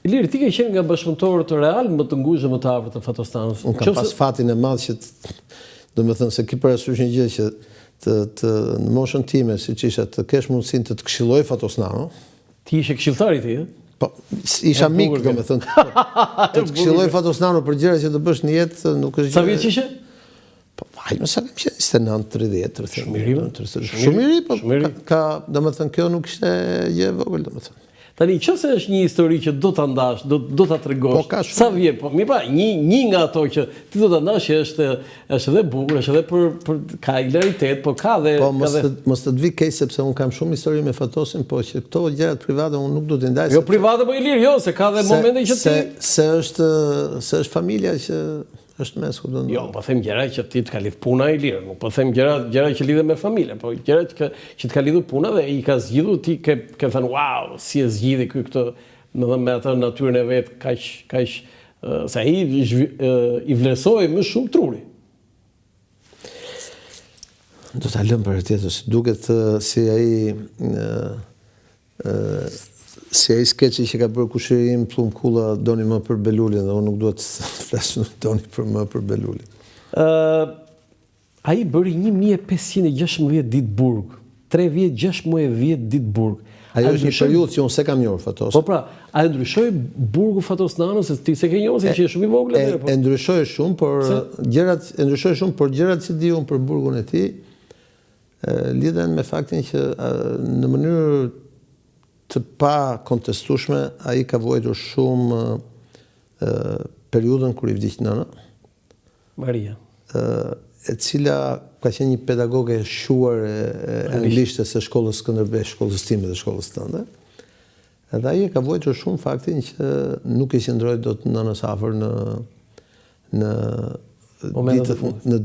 Iliri, ti ke qenë nga bashkëpunëtorët të Real më të ngushtë dhe më të afërt të Fatostanës. Unë kam pas fatin e madh që domethënë se ki parasysh një gjë që në moshën time, siç isha, të kesh mundësinë të këshilloj Fatosnano. Ti ishe këshilltari ti, ë? Po, isha mik, domethënë. Të këshilloj Fatosnano për gjëra që të bësh në jetë nuk është gjë. Sa vjeç ishe? Po, hajmë sa kam qenë 29, 30, 30. Shumë i ri, po ka domethënë kjo nuk ishte gjë e vogël domethënë. Tani, qëse është një histori që do ta ndash, do ta tregosh. Sa vjen, po mirë pa, një nga ato që ti do ta ndash është edhe bukur, është edhe për ka hilaritet, po ka dhe po mos të vi keq sepse un kam shumë histori me Fatosin, po që këto gjërat private un nuk do t'i ndaj. Jo private, po Ilir, jo, se ka dhe momente që ti se është familja që është mes ku do. Jo, po them gjëra që ti të ka lidh puna Ilir, nuk po them gjëra që lidhen me familjen, po gjëra që të ka lidhur puna dhe i ka zgjidhur ti ke thënë wow, si e zgjidhi ky këtë, me atë natyrën e vet, kaq se ai i vlerësoi më shumë truri. Do ta lëm për tjetër, duket si ai skeçi që ka bërë Kushërim Plumkulla doni më për Belulin dhe unë nuk duhet të flas doni më për Belulin. Ai bëri 1516 ditë burg, 3 vjet 16 ditë burg. Ajo është një periudhë që unë se kam njohur Fatos. Po pra, a ndryshoi burgu Fatosnanës se ti se ke njohur se që është shumë i vogël atë? E ndryshoi shumë, por gjërat që di unë për burgun e tij lidhen me faktin që në mënyrë të pa kontestueshme ai ka vuajtur shumë periudhën kur i vdiq nëna. Maria. E cila ka qenë një pedagoge e shuar e anglishte së shkollës Skënderbej, shkollës time dhe shkollës tënde. Edhe ai ka vuajtur shumë faktin që nuk i qëndroi dot nënës afër në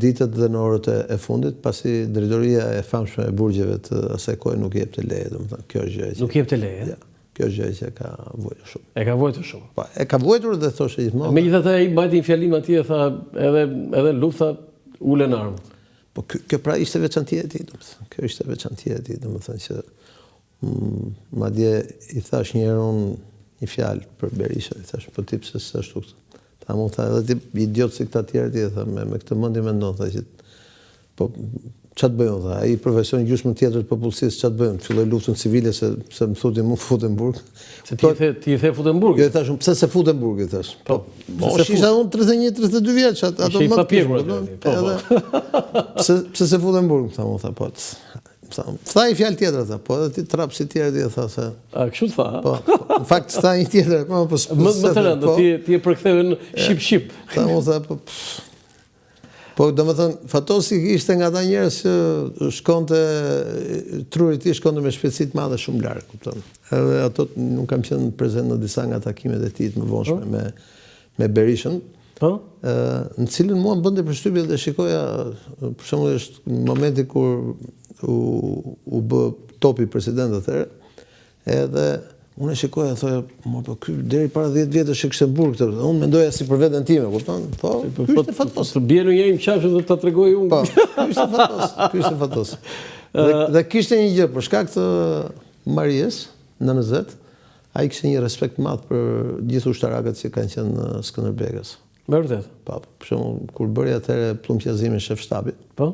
ditët dhe në orët e fundit, pasi drejtoria e famshme e burgjeve të asaj kohe nuk i jepte leje, domethënë kjo është gjë. Nuk i jepte leje. Kjo është gjë që ka vuajtur shumë. E ka vuajtur shumë. Po, e ka vuajtur dhe thoshte gjithmonë. Megjithatë ai mbajti një fjalim atje, tha edhe lufta ulen armë. Po kjo pra ishte veçantia e tij, domethënë. Kjo ishte veçantia e tij, domethënë që madje i thash një herë unë një fjalë për Berisha, i thash po ti pse s'është kështu. Ta mund tha edhe ti idiot si këta tjerë ti, tha me këtë mendje mendon, tha që po ç'a të bëjmë, tha ai profesion gjysmën tjetër të popullsisë, ç'a të bëjmë, filloi luftën civile se më thotë mu futen në burg. Se ti i the futen në burg. Jo, i thash pse se futen në burg, i thash. Po isha unë 31-32 vjeç, ato më pse se futen në burg, tha unë, tha po. Tha i fjalë tjetër, tha, po edhe ti trap si tjerë ti, tha se. A kështu tha? Po, në fakt tha një tjetër, po më të rëndë, ti e përktheve në ship. Tha unë, tha, po domethënë Fatosi ishte nga ata njerëz që shkonte truri i tij shkonte me shpejtësi të madhe shumë larg, kupton. Edhe ato nuk kam qenë prezent në disa nga takimet e tij të mëvonshme me Berishën. Po? Në cilën mua më bënte përshtypje dhe shikoja, për shembull është momenti kur u bë topi president atëherë, edhe unë e shikoja, thoja, po ky deri para 10 vjetësh në Luksemburg këtë. Unë mendoja si për veten time, kupton? Po, ky ishte Fatos. Të bjerë një në qafshë dhe ta tregoj unë. Po, ky ishte Fatos, ky ishte Fatos. Dhe kishte një gjë, për shkak të Marijes, në nëzet, ai kishte një respekt madh për gjithë ushtarakët që kanë qenë në Skënderbegës. Me vërtet. Po, për shembull, kur bëri atëherë plumqazimin shef shtabit. Po.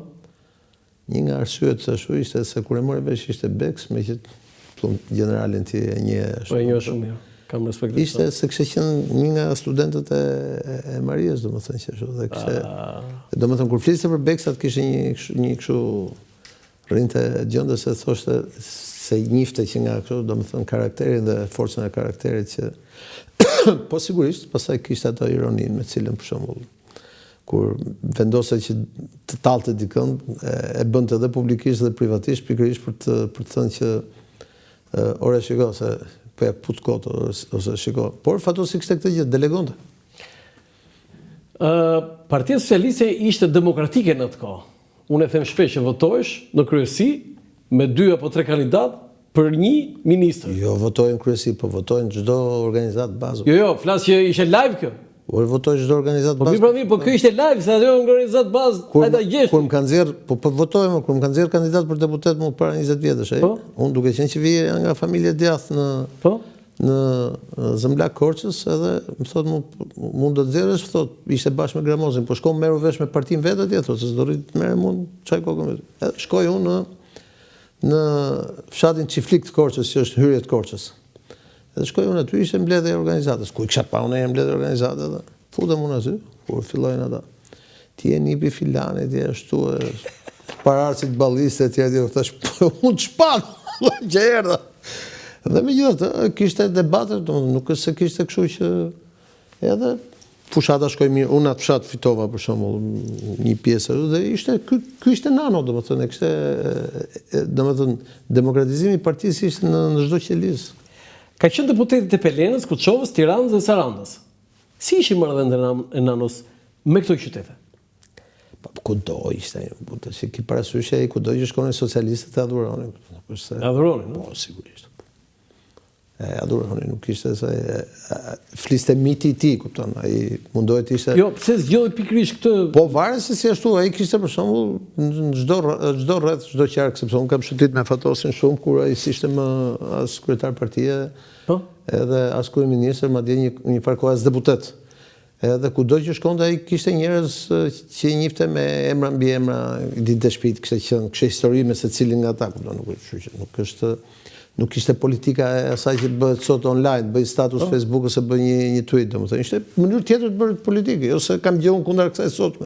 Një nga arsyet ashtu ishte se kur e mori vesh ishte Beks, meqenëse generalin ti e një ashtu. Po e një shumë mirë. Kam respekt. Ishte se kishte qenë një nga studentët e Marijes, domethënë që ashtu dhe kishte. Domethënë kur fliste për Beksat kishte një kështu rrinte gjendë se thoshte se njifte që nga kështu domethënë karakterin dhe forcën e karakterit që po sigurisht pastaj kishte ato ironinë me cilën për shembull kur vendose që të tallte dikën e bënte edhe publikisht dhe privatisht pikërisht për të thënë që ore shiko se po ja put kot ose shiko. Por Fatosi kishte këtë gjë, delegonte. Partia Socialiste ishte demokratike në atë kohë. Unë e them shpesh që votohesh në kryesi me 2 apo 3 kandidat për një ministër. Jo, votojnë kryesi, po votojnë çdo organizatë bazë. Jo, flas që ishte live kjo. Po votojnë çdo organizatë bazë. Po mirë, po kjo ishte live, se ajo organizatë bazë, hajta gjesh. Kur më kanë nxjerr, po votojmë, kur më kanë nxjerr kandidat për deputet më para 20 vjetësh, ai. Unë duke qenë që vije nga familje djathtë në Zëmblak Korçës edhe më thot mund të nxjerrësh, thot ishte bashkë me Gramozin, po shkon merru vesh me partinë vetë atje, thot se s'do rrit të merrem unë çaj kokën vetë. Edhe shkoj unë në fshatin Çiflik të Korçës, që është hyrje të Korçës. Edhe shkoj unë aty, ishte mbledhje e organizatës. Ku i kisha pa unë mbledhje e organizatës edhe futem unë aty, kur fillojnë ata. Ti je nipi filani, ti je ashtu pararësit balliste etj etj. Thash, unë çpat, që erdha. Dhe megjithatë, kishte debate, nuk është se kishte kështu që edhe fushata shkoi mirë. Unë atë fshat fitova për shembull një pjesë dhe ishte ky ishte nano, domethënë, kishte domethënë demokratizimi i partisë ishte në çdo qelis. Ka qenë deputeti të Pelenës, Kuçovës, Tiranës dhe Sarandës. Si ishin marrëdhëniet e nanos me këto qytete? Kudo ishte, si ki parasysh ai kudo që shkonin socialistët e adhuronin. Adhuronin, no? Po, sigurisht. Adhuronin, nuk ishte se fliste miti i tij, kupton, ai mundohet ishte. Jo, pse zgjodhi pikërisht këtë? Po varet se si ashtu, ai kishte për shembull në çdo rreth, çdo qark, sepse unë kam shëtit me Fatosin shumë kur ai ishte më as kryetar partie, po, edhe as kryeminist, madje një farë kohë as deputet. Edhe kudo që shkonte ai kishte njerëz që i njifte me emra mbi emra, ditë shtëpit, kishte histori me secilin nga ata, kupton, nuk ishte politika e asaj që bëhet sot online, bëj status Facebook ose bëj një tweet, domethënë ishte mënyrë tjetër të bërë politikë, ose kam gjë unë kundër kësaj sot.